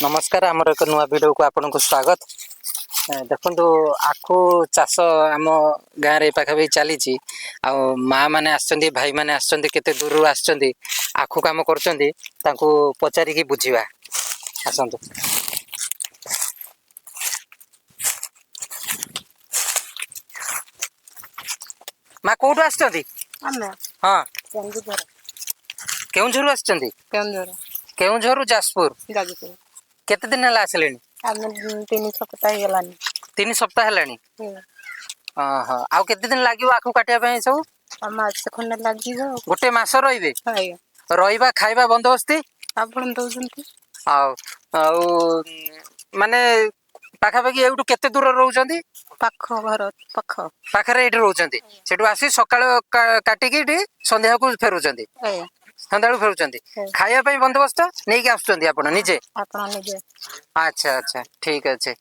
नमस्कार आमर एक नुआ वीडियो को आपन को स्वागत। देखो आखु चाष आम गाँव में पाखापाखि चली माँ मैंने आसछन्ति भाई मैंने आसछन्ति केते दूर आसछन्ति आखु काम करछन्ति तांको पचारिकी बुझिबा आसन्तु। माँ कोठु आसछन्ति? हाँ केउंझर आसछन्ति? केउंझर जाजपुर केते दिन हला आसलेनी? 3 सप्ताह हेलानी। 3 सप्ताह हेलानी। हां आउ केते दिन लागियो आखु काटिया पय सब? मास खंडे लागिबो। गोटे मास रहिबे? हाय रहिबा खाइबा बंदोबस्ती आपण दउजंती। आउ आउ माने पाखापाखि एउटु केते दूर रहउचंती? पाख घर पाख पाखरे एठी रहउचंती। सेटु आसी सकाळ काटिकी एठी संध्या को फेरुचंती। संध्या को फेरुचंती। खाइबा पय बंदोबस्त नै के आसुचंती आपण निजे? आपण निजे। अच्छा अच्छा ठीक अच्छे।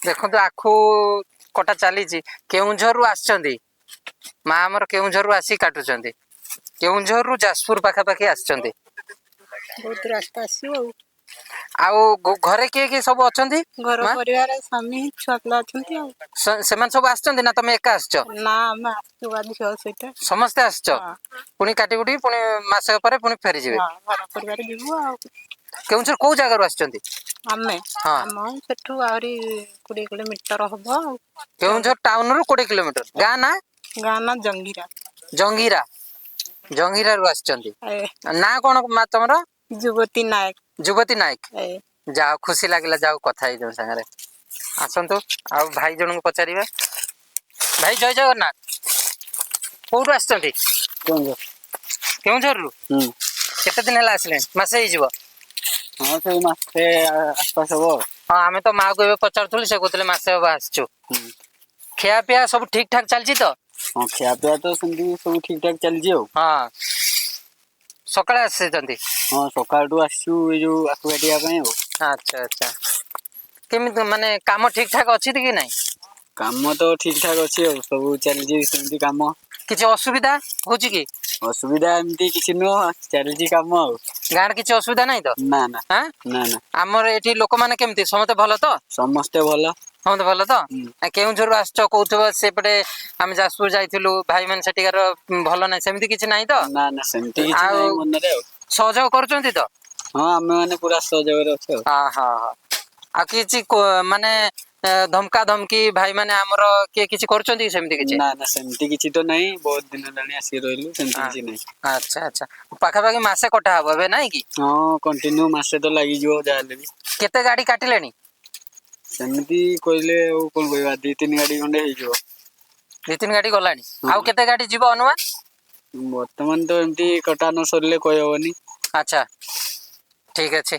देखो तो आखु कटा चली केउंझर आसछन्ती माँ आमर केउंझर आसी काटुचंती। केउंझर रु जाजपुर पाखापाखि आसछन्ती। बहुत रास्ता आसीओ। आउ घरे के सब अछन्ती? घर परिवार स्वामी छुआ पिला अछन्ती आ। सेमान सब आसछन्ती ना तमे एका आसछ? ना हम आसछु आदि छ सहित। समस्त आसछ? पुनी काटी कुटी पुनी मासे परे पुनी फेरी जिवे? हां घर परिवार जिवु आ। केउंझर को जगह रु आसछन्ती? आमे हां हम सेठु आरी 20 किलोमीटर हबो। केउंझर टाउन रु 20 किलोमीटर। गाँ ना? गाँ ना जंगीरा। जंगीरा जंगीरा रु आसछन्ती। ना कोन मा तमरो? जुगती नायक। जुगती नायक। जाओ खुशी लागला जाओ कथा ही जो संगे आसंतु आ भाई जन को पचारिबा। भाई जय जगन्नाथ। कोठु आसछन्ती? केउंझर। केउंझर रु? केते दिन हला आसले? मासे ही जीवो? हां से मासे आसपास हो। हां आमे तो माँ को एबे पचारथुली से कोतले मासे हो आसछु। खिया पिया सब ठीक ठाक चलछि तो? हां खिया पिया तो संदी सब ठीक ठाक चलछि हो। हां सकाळे आसेचन्ती? हां सकाळटू आसछु ए जो आकुकाटिया पय हो। अच्छा अच्छा केमित माने काम ठीक ठाक अछि कि नै? काम तो ठीक ठाक अछि हो सब चलछि संदी काम। किछि असुविधा होछि कि? असुविधा एमती किछि न चलछि काम हो। गाँर किछि असुविधा नै तो? ना ना हां ना ना हमर एठी लोक माने केमती समते भलो तो? समस्ते भलो। समते भलो तो? केउंझर आसछ कहउथबो सेपटे आमे जाजपुर जाइथिलु भाई माने सेटिकार भलो नै सेमती किछि नै तो? ना ना सेमती किछि नै मन रे हो। सहयोग करचंती तो? हां आमे माने पूरा सहयोग रे अछे हो। हां हां हां आ किछि माने धमका धमकी भाई माने हमर के किछि करचंती सेमती किछि? ना ना सेमती किछि तो नै बहुत दिन लानी आसी रहलु सेमती किछि नै। अच्छा अच्छा पाखापाखि मासे कटा हबो बे नाइ कि? हां कंटिन्यू मासे तो लागि जो जाले भी। केते गाड़ी काटिलेनी? सेमती कहले ओ कोन कहबा 2-3 गाड़ी खंडे हे जो। 2-3 गाड़ी गलानी आउ केते गाड़ी जीवो अनुमान? वर्तमान तो एमती कटा न सरले कय होबनी। अच्छा ठीक अछि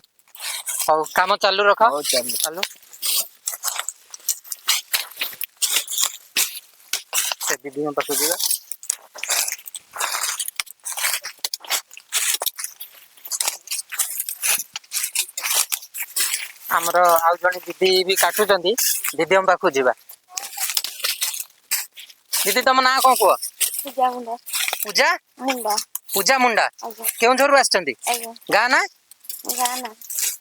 हौ काम चालू रखो। हो चल चालू से दीदी हम पास जीवा। हमरो आउ जणी दीदी भी काटुचंती दीदी हम पाखु जीवा। दीदी तम ना को को? पूजा मुंडा। पूजा मुंडा। पूजा मुंडा केउंझर रु आछंती? गाँ ना? गाँ ना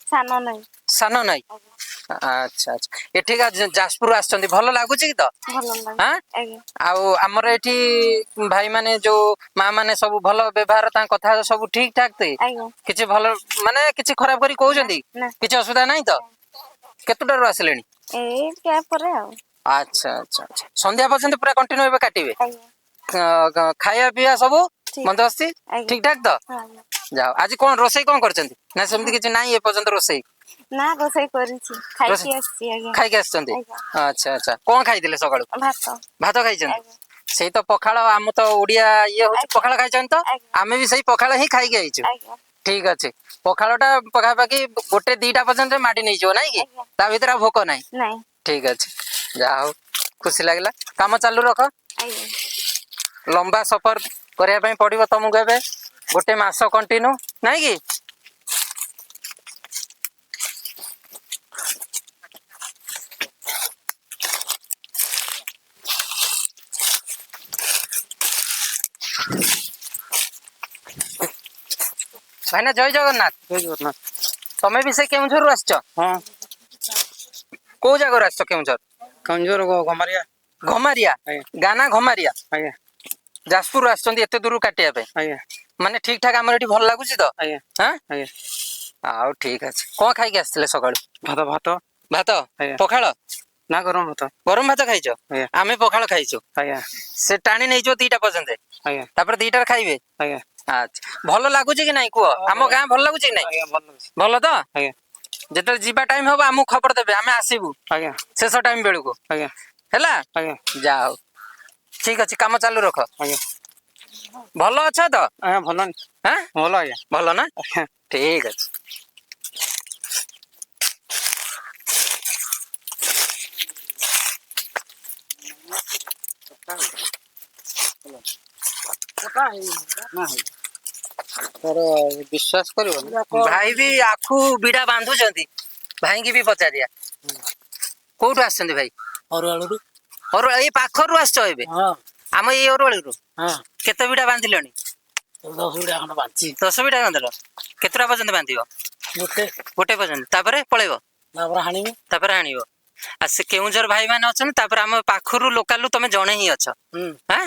सानो नै। सानो नै? अच्छा अच्छा एठिका जाजपुर आछंती भलो लागुची कि तो? भलो लाग। हां आउ हमर एठी भाई माने जो माँ माने सब भलो व्यवहार ता कथा सब ठीक ठाक ते? किछि भलो माने किछि खराब करी कहउचंती? किछि असुविधा नै तो? केतुटा रु आसलेनी? ए क्या परे आ। अच्छा अच्छा अच्छा संध्या पर्यंत पूरा कंटिन्यू एबे काटिबे? खाया पिया सब बंदोबस्ती ठीक ठाक तो? जाओ आज कोन रोसई कोन करचंती? ना सेमती किछि नाइ ए पर्यंत रोसई? ना रोसई करिछि खाइछि आछि आगे। खाइ के आछंती? अच्छा अच्छा कोन खाइदिले सकाळू? भात। भात खाइछंती? सेई तो पखाळ आम तो ओडिया ये होछि पखाळ खाइछन तो? आमे भी सेई पखाळ ही खाइ के आइछु। ठीक अछि पखाळटा पखापाकी गोटे 2टा पर्यंत माडी नै जो नाइ कि? ता भीतर भोक नाइ? नाइ। ठीक अछि जाओ खुशी लागला काम चालू रखो। लंबा सफर करिया पय पडिबो तमगु एबे गोटे मास कंटिन्यू नाइ कि? भाईना जय जगन्नाथ। जय जगन्नाथ। ତମେ ବି ସେ କେଉଁଝରରୁ ଆସିଛ? ହଁ କୋଉ ଜାଗାରୁ ଆସିଛ କେଉଁଝର? କେଉଁଝର ଗମାରିଆ। ଘମାରିଆ ଆଜ୍ଞା ଗାଁ ନା ଘମାରିଆ? ଆଜ୍ଞା ଯାଜପୁରରୁ ଆସିଛନ୍ତି ଏତେ ଦୂରରୁ କାଟିବା ପାଇଁ? ଆଜ୍ଞା ମାନେ ଠିକ ଠାକ ଆମର ଏଠି ଭଲ ଲାଗୁଛି ତ? ଆଜ୍ଞା ହଁ ଆଜ୍ଞା। ଆଉ ଠିକ ଅଛି। କଣ ଖାଇକି ଆସିଥିଲେ ସକାଳୁ? ଭାତ ଭାତ ଭାତ ଆଜ୍ଞା। ପଖାଳ? ନା ଗରମ ଭାତ। ଗରମ ଭାତ ଖାଇଛ? ଆଜ୍ଞା ଆମେ ପଖାଳ ଖାଇଛୁ। ଆଜ୍ଞା ସେ ଟାଣି ନେଇଯିବ 2ଟା ପର୍ଯ୍ୟନ୍ତ, ଆଜ୍ଞା ତାପରେ 2ଟାରେ ଖାଇବେ। ଆଜ୍ଞା ଆଚ୍ଛା ଭଲ ଲାଗୁଛି କି ନାଇଁ କୁହ? ଆମ ଗାଁ ଭଲ ଲାଗୁଛି କି ନାଇଁ? ଆଜ୍ଞା ଭଲ ଅଛି। ଭଲ ତ? ଆଜ୍ଞା ଯେତେବେଳେ ଯିବା ଟାଇମ ହବ ଆମକୁ ଖବର ଦେବେ, ଆମେ ଆସିବୁ ଆଜ୍ଞା ଶେଷ ଟାଇମ ବେଳକୁ। ଆଜ୍ଞା ହେଲା? ଆଜ୍ଞା ଯା ହଉ ଠିକ ଅଛି, କାମ ଚାଲୁ ରଖ। ଆଜ୍ଞା ଭଲ ଅଛ ତ? ଆଜ୍ଞା ଭଲ ଆଁ ଭଲ ଆଜ୍ଞା ଭଲ ନା? ଆଜ୍ଞା। ଠିକ ଅଛି। ବିଶ୍ୱାସ କରିବନି, ଭାଇ ବି ଆଖୁ ବିଡା ବାନ୍ଧୁଛନ୍ତି। ଭାଇଙ୍କି ବି ପଚାରିବା। କୋଉଠୁ ଆସିଛନ୍ତି ଭାଇ? ଅରୁଆଳୁରୁ। ଏଇ ପାଖରୁ ଆସିଛ ଏବେ? ହଁ ଆମ ଏଇ ଅରୁଆଳୁରୁ? ହଁ କେତେ ବିଡା ବାନ୍ଧିଲଣି? 10 ବିଡ଼ା ଖଣ୍ଡେ ବାଜିଛି। 10 ବିଡା ବାନ୍ଧିଲ? କେତେଟା ପର୍ଯ୍ୟନ୍ତ ବାନ୍ଧିବ? ଗୋଟେ ପର୍ଯ୍ୟନ୍ତ, ତାପରେ ପଳେଇବ? ତାପରେ ହାଣିବି। ତାପରେ ଆଣିବ। ଆଉ ସେ କେଉଁଝର ଭାଇ ମାନେ ଅଛନ୍ତି, ତାପରେ ଆମ ପାଖରୁ ଲୋକାଲରୁ ତମେ ଜଣେ ହିଁ ଅଛ? ଆଁ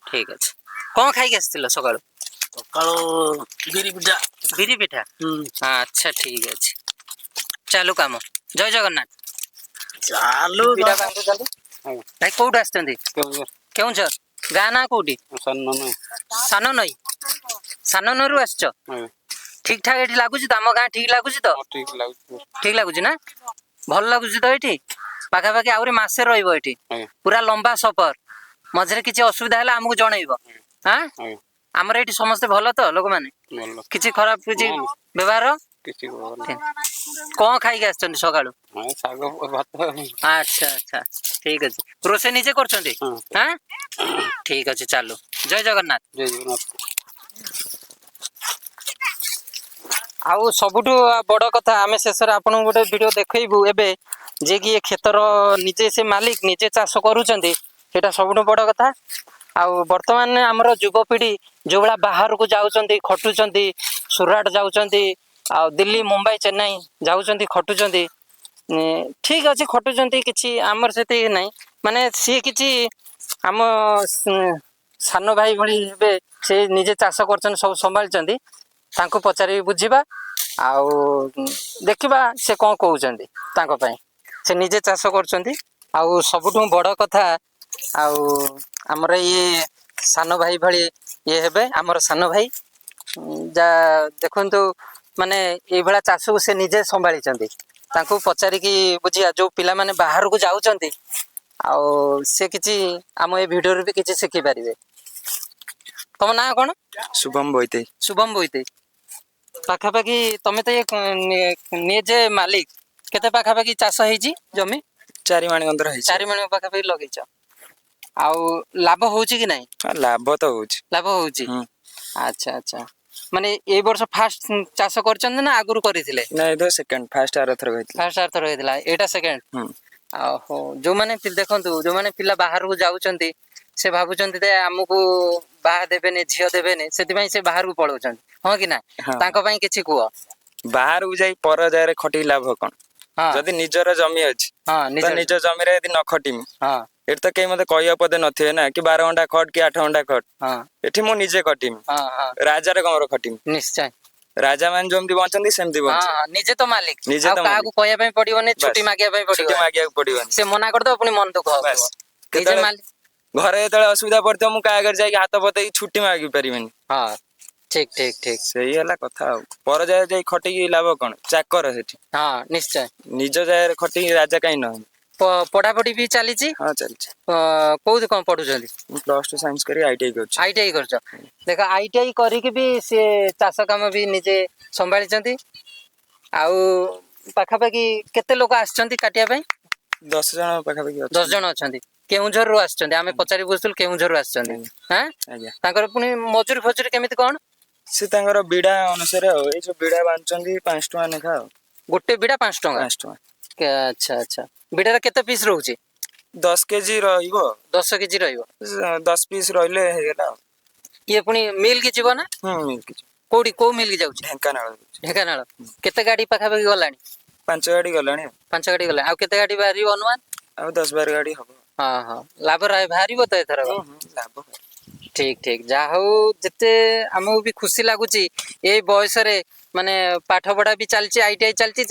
ଠିକ ଅଛି। କଣ ଖାଇକି ଆସିଥିଲ ସକାଳୁ? ସକାଳୁ ବିରି ପିଠା। ବିରି ପିଠା? ଆଚ୍ଛା ଠିକ ଅଛି। ଚାଲୁ କାମ। ଜୟ ଜଗନ୍ନାଥ। ଚାଲୁ ବିଡା ବାନ୍ଧୁଛନ୍ତି। ଭାଇ କୋଉଠୁ ଆସିଛନ୍ତି? କେଉଁଝର। ଗାଁ ନା କୋଉଠି? ସାନ ନଈ। ସାନ ନଈରୁ ଆସିଛ? ଠିକ ଠାକ ଏଠି ଲାଗୁଛି ତ? ଆମ ଗାଁ ଠିକ ଲାଗୁଛି ତ? ଠିକ ଲାଗୁଛି ନା? ଭଲ ଲାଗୁଛି ତ ଏଇଠି? ପାଖାପାଖି ଆହୁରି ମାସେ ରହିବ ଏଠି? ପୁରା ଲମ୍ବା ସଫର। ମଝିରେ କିଛି ଅସୁବିଧା ହେଲା ଆମକୁ ଜଣେଇବ। ଆଁ ଆମର ଏଇଠି ସମସ୍ତେ ଭଲ ତ ଲୋକମାନେ? କିଛି ଖରାପ କିଛି ବ୍ୟବହାର? କଣ ଖାଇକି ଆସିଛନ୍ତି ସକାଳୁ? ଆଚ୍ଛା ଆଚ୍ଛା ଠିକ ଅଛି। ରୋଷେଇ ନିଜେ କରୁଛନ୍ତି? ଆଁ ଠିକ ଅଛି ଚାଲୁ। ଜୟ ଜଗନ୍ନାଥ। ଆଉ ସବୁଠୁ ବଡ କଥା, ଆମେ ଶେଷରେ ଆପଣଙ୍କୁ ଗୋଟେ ଭିଡିଓ ଦେଖେଇବୁ ଏବେ, ଯିଏ କି ଏ କ୍ଷେତର ନିଜେ ସେ ମାଲିକ, ନିଜେ ଚାଷ କରୁଛନ୍ତି। ସେଇଟା ସବୁଠୁ ବଡ କଥା। ଆଉ ବର୍ତ୍ତମାନ ଆମର ଯୁବପିଢି ଯୋଉ ଭଳିଆ ବାହାରକୁ ଯାଉଛନ୍ତି, ଖଟୁଛନ୍ତି, ସୁରାଟ ଯାଉଛନ୍ତି, ଆଉ ଦିଲ୍ଲୀ, ମୁମ୍ବାଇ, ଚେନ୍ନାଇ ଯାଉଛନ୍ତି, ଖଟୁଛନ୍ତି। ଠିକ ଅଛି ଖଟୁଛନ୍ତି, କିଛି ଆମର ସେତିକି ନାହିଁ। ମାନେ ସିଏ କିଛି ଆମ ସାନ ଭାଇ ଭଳି ହେବେ, ସେ ନିଜେ ଚାଷ କରୁଛନ୍ତି, ସବୁ ସମ୍ଭାଳିଛନ୍ତି। ତାଙ୍କୁ ପଚାରିକି ବୁଝିବା, ଆଉ ଦେଖିବା ସେ କଣ କହୁଛନ୍ତି ତାଙ୍କ ପାଇଁ। ସେ ନିଜେ ଚାଷ କରୁଛନ୍ତି। ଆଉ ସବୁଠୁ ବଡ କଥା, ଆଉ ଆମର ଇଏ ସାନ ଭାଇ ଭଳି ଇଏ ହେବେ, ଆମର ସାନ ଭାଇ। ଯା ଦେଖନ୍ତୁ, ମାନେ ଏଇଭଳିଆ ଚାଷକୁ ସେ ନିଜେ ସମ୍ଭାଳିଛନ୍ତି। ତାଙ୍କୁ ପଚାରିକି ବୁଝିବା, ଯୋଉ ପିଲାମାନେ ବାହାରକୁ ଯାଉଛନ୍ତି, ଆଉ ସେ କିଛି ଆମ ଏଇ ଭିଡିଓରୁ ବି କିଛି ଶିଖି ପାରିବେ। ତମ ନାଁ କଣ? ଶୁଭମ ବୈତେଇ। ଶୁଭମ ବୈତେଇ। ପାଖାପାଖି ତମେ ତ ନିଜେ ମାଲିକ, କେତେ ପାଖାପାଖି ଚାଷ ହେଇଛି ଜମି? 4 ମାଣ ଗନ୍ଧର ହେଇଛି। 4 ମାଣ ପାଖାପାଖି ଲଗେଇଛ। ଆଉ ଲାଭ ହଉଛି କି ନାଇଁ? ଲାଭ ତ ହଉଛି। ଲାଭ ହଉଛି। ଆଚ୍ଛା ଆଚ୍ଛା। ମାନେ ଏଇ ବର୍ଷ ଫାଷ୍ଟ ଚାଷ କରିଛନ୍ତି ନା ଆଗରୁ କରିଥିଲେ? ନାଇଁ ତ ସେକେଣ୍ଡ, ଫାଷ୍ଟ ଆରଥର ହେଇଥିଲା। ଫାଷ୍ଟ ଆରଥର ହେଇଥିଲା, ଏଇଟା ସେକେଣ୍ଡ। ହୁଁ ଓହୋ। ଯୋଉମାନେ ଦେଖନ୍ତୁ, ଯୋଉମାନେ ପିଲା ବାହାରକୁ ଯାଉଛନ୍ତି, ସେ ଭାବୁଛନ୍ତି ଯେ ଆମକୁ ବାହା ଦେବେନି, ଝିଅ ଦେବେନି, ସେଥିପାଇଁ ସେ ବାହାରକୁ ପଳଉଛନ୍ତି। ହଁ କି ନା? ହଁ ତାଙ୍କ ପାଇଁ କିଛି କୁହ। ବାହାରକୁ ଯାଇ ପର ଜାଗାରେ ଖଟିକି ଲାଭ କଣ? ହଁ ଯଦି ନିଜର ଜମି ଅଛି ତ ନିଜ ଜମିରେ ଯଦି ନ ଖଟିମି, ହଁ ଏଠି ତ କେହି ମତେ କହିବା ପଦେ ନଥିବେ ନା, କି 12 ଘଣ୍ଟା ଖଟ କି 8 ଘଣ୍ଟା ଖଟ। ହଁ ଏଠି ମୁଁ ନିଜେ ଖଟିମି। ହଁ ହଁ ରାଜାରେ କମର ଖଟିମି? ନିଶ୍ଚୟ। ରାଜା ମାନେ ଯେମିତି ବଞ୍ଚନ୍ତି ସେମିତି ହଁ ବଞ୍ଚେ। ହଁ ନିଜେ ତ ମାଲିକ, ନିଜେ ଆଉ ତ କାହାକୁ ମାଲିକ। କହିବା ପାଇଁ ପଡିବନି, ଛୁଟି ବାସ୍ ମାଗିବା ପାଇଁ ଛୁଟି ପଡିବନି। ମାଗିବାକୁ ପଡିବନି। ସେ ମନା କରିଦବ, ପୁଣି ମନ ଦୁଃଖ ହଉଥିବ। ବାସ୍ ନିଜେ କେତେବେଳେ ମାଲିକ। ଘରେ ଯେତେବେଳେ ଅସୁବିଧା ପଡିଥିବ, ମୁଁ କାହା ଆଗରେ ଯାଇକି ହାତ ପତେଇକି ଛୁଟି ମାଗି ପାରିବିନି। ହଁ ଠିକ ଠିକ ଠିକ। ସେଇ ହେଲା କଥା। ଆଉ ପର ଜାଗାରେ ଯାଇ ଖଟିକି ଲାଭ କଣ? ଚାକର ସେଠି। ହଁ ନିଶ୍ଚୟ। ନିଜ ଜାଗାରେ ଖଟିକି ରାଜା କାହିଁ ନହେବି? ପଢାପଢି ବି ଚାଲିଛି? ହଁ ଚାଲିଛି। କୋଉଠି କଣ ପଢୁଛନ୍ତି? ମୁଁ +2 ସାଇନ୍ସ କରି ITI କରୁଛି। ITI କରୁଛ? ଦେଖ ITI କରିକି ବି ସେ ଚାଷ କାମ ବି ନିଜେ ସମ୍ଭାଳିଛନ୍ତି। ଆଉ ପାଖାପାଖି କେତେ ଲୋକ ଆସିଛନ୍ତି କାଟିବା ପାଇଁ? 10 ଜଣ ପାଖାପାଖି 10 ଅଛନ୍ତି। ଜଣ ଅଛନ୍ତି। କେଉଁଝରରୁ ଆସିଛନ୍ତି, ଆମେ ପଚାରି ବୁଝୁଥିଲୁ କେଉଁଝରରୁ ଆସିଛନ୍ତି। ଆଜ୍ଞା ଆଁ ଆଜ୍ଞା। ତାଙ୍କର ପୁଣି ମଜୁରୀ ଫଜୁରୀ କେମିତି କଣ? ସେ ତାଙ୍କର ବିଡା ଅନୁସାରେ, ଆଉ ଏଇ ଯୋଉ ବିଡା ବାନ୍ଧୁଛନ୍ତି 5 ଟଙ୍କା ଲେଖା ଆଉ। ଗୋଟେ ବିଡା 5 ଟଙ୍କା? 5 ଟଙ୍କା। ଆଚ୍ଛା ଆଚ୍ଛା। ବିଡାରେ କେତେ ପିସ୍ ରହୁଛି? 10 କେଜି ରହିବ। 10 କେଜି ରହିବ। 10 ପିସ୍ ରହିଲେ ହେଇଗଲା ଆଉ। ଇଏ ପୁଣି ମିଲ୍ କି ଯିବ ନା? ମିଲ୍କ ଯିବ। କୋଉଠି କୋଉ ମିଲ୍ ଯାଉଛି? ଢେଙ୍କାନାଳ ଢେଙ୍କାନାଳ। କେତେ ଗାଡି ପାଖାପାଖି ଗଲାଣି? 5 ଗାଡି ଗଲାଣି ଆଉ। 5 ଗାଡି ଗଲାଣି। ଆଉ କେତେ ଗାଡି ବାହାରିବ ଅନୁମାନ? ଆଉ 10-12 ଗାଡି ହବ। ହଁ ହଁ, ଲାଭ ବାହାରିବ ତ ଏଥର? ଲାଭ। ଠିକ ଠିକ, ଯାହା ହଉ ଯେତେ ଆମକୁ ବି ଖୁସି ଲାଗୁଛି ଏଇ ବୟସରେ, ମାନେ ପାଠ ପଢା ବି ଚାଲିଛି, ITI ଚାଲିଛି,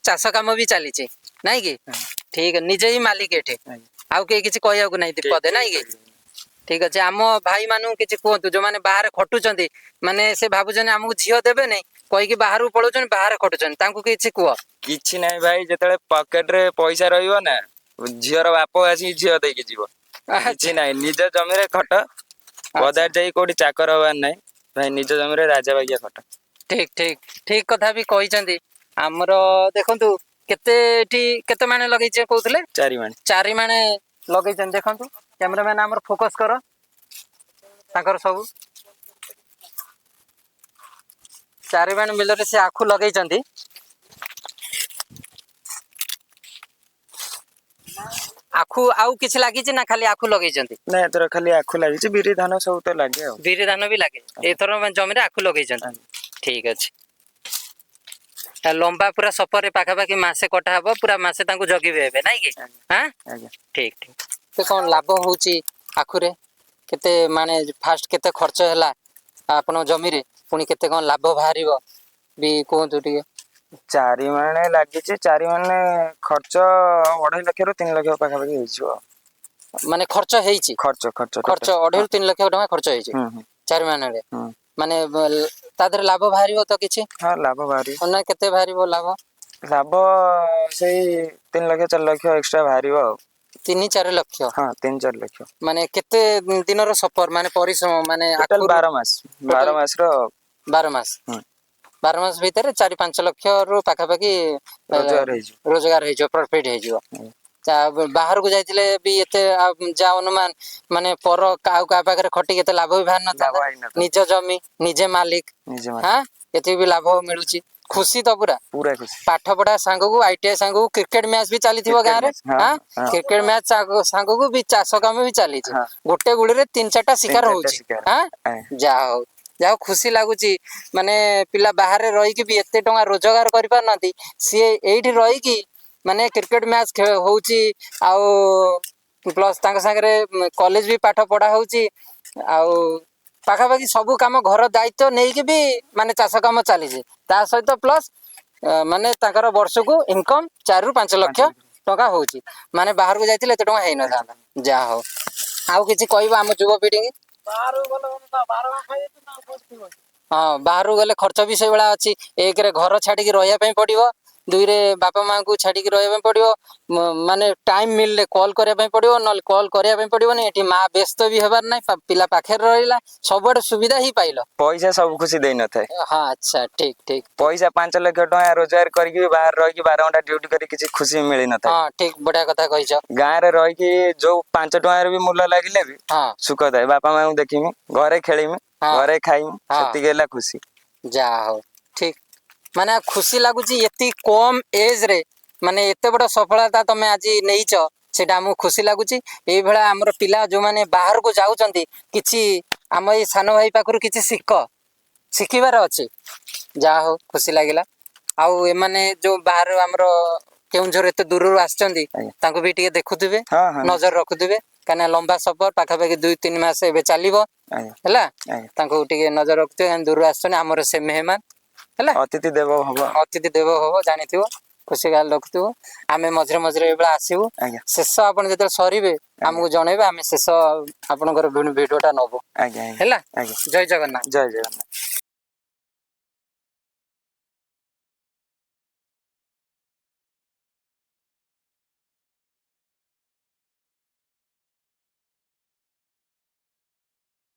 ଚାଷ କାମ ବି ଚାଲିଛି, ନାଇଁ କି? ଠିକ, ନିଜେ ହିଁ ମାଲିକ ଏଠି, ଆଉ କେହି କିଛି କହିବାକୁ ନାହିଁ ପଦେ, ନାଇଁ କି? ଠିକ ଅଛି, ଆମ ଭାଇ ମାନଙ୍କୁ କିଛି କୁହନ୍ତୁ ଯୋଉମାନେ ବାହାରେ ଖଟୁଛନ୍ତି, ମାନେ ସେ ଭାବୁଛନ୍ତି ଆମକୁ ଝିଅ ଦେବେ ନାଇଁ କହିକି ବାହାରକୁ ପଳଉଛନ୍ତି, ବାହାରେ ଖଟୁଛନ୍ତି, ତାଙ୍କୁ କିଛି କୁହ। କିଛି ନାହିଁ ଭାଇ, ଯେତେବେଳେ ପକେଟ ରେ ପଇସା ରହିବ ନା, ଝିଅର ବାପ ଆସିକି ଝିଅ ଦେଇକି ଯିବ। କିଛି ନାହିଁ, ନିଜ ଜମିରେ ଖଟ, ବଜାର ଯାଇ କୋଉଠି ଚାକର ହବାର ନାହିଁ ଭାଇ, ନିଜ ଜମିରେ ରାଜା ବାଗିଆ ଖଟ। ଠିକ ଠିକ, ଠିକ କଥା ବି କହିଛନ୍ତି। ଆମର ଦେଖନ୍ତୁ କେତେ ଏଠି କେତେ ମାଣେ ଲଗେଇଛ କହୁଥିଲେ? 4 ମାଣେ। 4 ମାଣେ ଲଗେଇଛନ୍ତି। ଦେଖନ୍ତୁ କ୍ୟାମେରାମ୍ୟାନ ଆମର ଫୋକସ କର ତାଙ୍କର ସବୁ 4 ମାଣେ ବିଲରେ ସେ ଆଖୁ ଲଗେଇଛନ୍ତି। ଆଖୁ ଆଉ କିଛି ଲାଗିଛି ନା ଖାଲି ଆଖୁ ଲଗେଇଛନ୍ତି? ନା, ଏଥର ଖାଲି ଆଖୁ ଲାଗିଛି, ବିରି ଧାନ ସବୁ ତ ଲାଗେ ଆଉ। ବିରି ଧାନ ବି ଲାଗେ, ଏଥର ଜମିରେ ଆଖୁ ଲଗେଇଛନ୍ତି। ଠିକ ଅଛି, ଲମ୍ବା ପୁରା ସଫରରେ ପାଖାପାଖି ମାସେ କଟା ହବ, ପୁରା ମାସେ ତାଙ୍କୁ ଜଗିବେ ଏବେ, ନାଇଁ କି? ହଁ ଠିକ ଠିକ। ସେ କଣ ଲାଭ ହଉଛି ଆଖୁରେ? କେତେ ମାନେ ଫାଷ୍ଟ କେତେ ଖର୍ଚ୍ଚ ହେଲା ଆପଣଙ୍କ ଜମିରେ, ପୁଣି କେତେ କଣ ଲାଭ ବାହାରିବ ବି କୁହନ୍ତୁ ଟିକେ? 4 ମାଣେ ଲାଗିଛି, 4 ମାଣେ ଖର୍ଚ୍ଚ 2.5 ଲକ୍ଷରୁ 3 ଲକ୍ଷ ପାଖାପାଖି ହେଇଯିବ। ମାନେ ଖର୍ଚ୍ଚ ହେଇଛି? ଖର୍ଚ୍ଚ 2.5 ରୁ 3 ଲକ୍ଷ ଟଙ୍କା ଖର୍ଚ୍ଚ ହେଇଛି 4 ମାଣରେ। ମାନେ ତା ଦେହରେ ଲାଭ ବାହାରିବ ତ କିଛି? ହଁ, ଲାଭ ବାହାରିବ। ନା କେତେ ବାହାରିବ ଲାଭ? ଲାଭ ସେଇ 3 ଲକ୍ଷ 4 ଲକ୍ଷ ଏକ୍ସଟ୍ରା ବାହାରିବ ଆଉ। 3-4 ଲକ୍ଷ? ହଁ, 3-4 ଲକ୍ଷ। ମାନେ କେତେ ଦିନର ସଫର, ମାନେ ପରିଶ୍ରମ, ମାନେ ଟୋଟାଲ 12 ମାସ, 12 ମାସର 12 ମାସ। 12 ମାସ ଭିତରେ 4-5 ଲକ୍ଷ ରୁ ପାଖାପାଖି ରୋଜଗାର ହେଇଯିବ, ପ୍ରଫିଟ ହେଇଯିବ। ବାହାରକୁ ଯାଇଥିଲେ ବି ଏତେ ଯା ଅନୁମାନ, ମାନେ ପର ଆଉ କାହା ପାଖରେ ଖଟିକି ଏତେ ଲାଭ ବି ବାହାରି ନଥାନ୍ତା। ନିଜ ଜମି, ନିଜେ ମାଲିକ, ଏତିକି ବି ଲାଭ ମିଳୁଛି। ଖୁସି ତ ପୁରା? ଖୁସି। ପାଠ ପଢା ସାଙ୍ଗକୁ ITI ସାଙ୍ଗକୁ କ୍ରିକେଟ ମ୍ୟାଚ ବି ଚାଲିଥିବ ଗାଁରେ? କ୍ରିକେଟ ମ୍ୟାଚ ସାଙ୍ଗକୁ ବି ଚାଷ କାମ ବି ଚାଲିଛି। ଗୋଟେ ଗୁଳିରେ 3-4ଟା ଶିକାର ହଉଛି। ଯାହା ହଉ, ଯାହା ହଉ, ଖୁସି ଲାଗୁଛି। ମାନେ ପିଲା ବାହାରେ ରହିକି ବି ଏତେ ଟଙ୍କା ରୋଜଗାର କରିପାରୁନାହାନ୍ତି, ସିଏ ଏଇଠି ରହିକି ମାନେ କ୍ରିକେଟ ମ୍ୟାଚ ହଉଛି, ଆଉ ପ୍ଲସ ତାଙ୍କ ସାଙ୍ଗରେ କଲେଜ ବି ପାଠ ପଢା ହଉଛି, ଆଉ ପାଖାପାଖି ସବୁ କାମ, ଘର ଦାୟିତ୍ୱ ନେଇକି ବି ମାନେ ଚାଷ କାମ ଚାଲିଛି। ତା ସହିତ ପ୍ଲସ ମାନେ ତାଙ୍କର ବର୍ଷକୁ ଇନକମ 4-5 ଲକ୍ଷ ଟଙ୍କା ହଉଛି। ମାନେ ବାହାରକୁ ଯାଇଥିଲେ ଏତେ ଟଙ୍କା ହେଇନଥାନ୍ତା। ଯାହା ହଉ, ଆଉ କିଛି କହିବ ଆମ ଯୁବପିଢି? ହଁ, ବାହାରକୁ ଗଲେ ଖର୍ଚ୍ଚ ବି ସେଇଭଳିଆ ଅଛି। 1ରେ ଘର ଛାଡିକି ରହିବା ପାଇଁ ପଡିବ, 2ରେ ବାପା ମାଙ୍କୁ ଛାଡିକି ରହିବା ପାଇଁ ପଡିବ, ମାନେ ଟାଇମ ମିଳିଲେ କଲ୍ କରିବା ପାଇଁ ପଡିବ, ନହେଲେ କଲ୍ କରିବା ପାଇଁ ପଡିବନି। ଏଠି ମା ବ୍ୟସ୍ତ ବି ହେବାର ନାହିଁ, ପିଲା ପାଖରେ ରହିଲା, ସବୁଆଡେ ସୁବିଧା ହିଁ ପାଇଲ। ପଇସା ସବୁ ଖୁସି ଦେଇନଥାଏ। ହଁ, ଆଚ୍ଛା, ଠିକ ଠିକ। ପଇସା 5 ଲକ୍ଷ ଟଙ୍କା ରୋଜଗାର କରିକି ବାହାରେ ରହିକି 12 ଘଣ୍ଟା ଡ୍ୟୁଟି କରି କିଛି ଖୁସି ମିଳିନଥାଏ। ହଁ, ଠିକ, ବଢିଆ କଥା କହିଛ। ଗାଁରେ ରହିକି ଯୋଉ 5 ଟଙ୍କାରେ ବି ମୂଲ ଲାଗିଲେ ବି ସୁଖ ଥାଏ। ବାପା ମାଙ୍କୁ ଦେଖିମି, ଘରେ ଖେଳିମି, ଘରେ ଖାଇମି, ସେତିକି ହେଲା ଖୁସି। ଯାହା ହଉ, ଠିକ, ମାନେ ଖୁସି ଲାଗୁଛି ଏତିକି କମ ଏଜ ରେ, ମାନେ ଏତେ ବଡ ସଫଳତା ତମେ ଆଜି ନେଇଛ, ସେଇଟା ଆମକୁ ଖୁସି ଲାଗୁଛି। ଏଇଭଳିଆ ଆମର ପିଲା ଯୋଉମାନେ ବାହାରକୁ ଯାଉଛନ୍ତି, କିଛି ଆମ ଏଇ ସାନ ଭାଇ ପାଖରୁ କିଛି ଶିଖିବାର ଅଛି। ଯାହା ହଉ, ଖୁସି ଲାଗିଲା। ଆଉ ଏମାନେ ଯୋଉ ବାହାରୁ ଆମର କେଉଁଝର ଏତେ ଦୂରରୁ ଆସିଛନ୍ତି, ତାଙ୍କୁ ବି ଟିକେ ଦେଖୁଥିବେ, ନଜର ରଖୁଥିବେ, କାହିଁକିନା ଲମ୍ବା ସଫର, ପାଖାପାଖି 2-3 ମାସ ଏବେ ଚାଲିବ, ହେଲା। ତାଙ୍କୁ ଟିକେ ନଜର ରଖୁଥିବେ, ଦୂରରୁ ଆସୁଛନ୍ତି, ଆମର ସେ ମେହମାନ, ହେଲା। ଅତିଥି ଦେବ ଭବ। ଅତିଥି ଦେବ ଭବ, ଜାଣିଥିବ, ଖୁସି ଗାଲି ରଖୁଥିବ। ଆମେ ମଝିରେ ମଝିରେ ଏଇଭଳିଆ ଆସିବୁ। ଶେଷ ଆପଣ ଯେତେବେଳେ ସରିବେ ଆମକୁ ଜଣେଇବେ, ଆମେ ଶେଷ ଆପଣଙ୍କର ଭିଡିଓ ଟା ନବୁ, ହେଲା। ଜୟ ଜଗନ୍ନାଥ। ଜୟ ଜଗନ୍ନାଥ।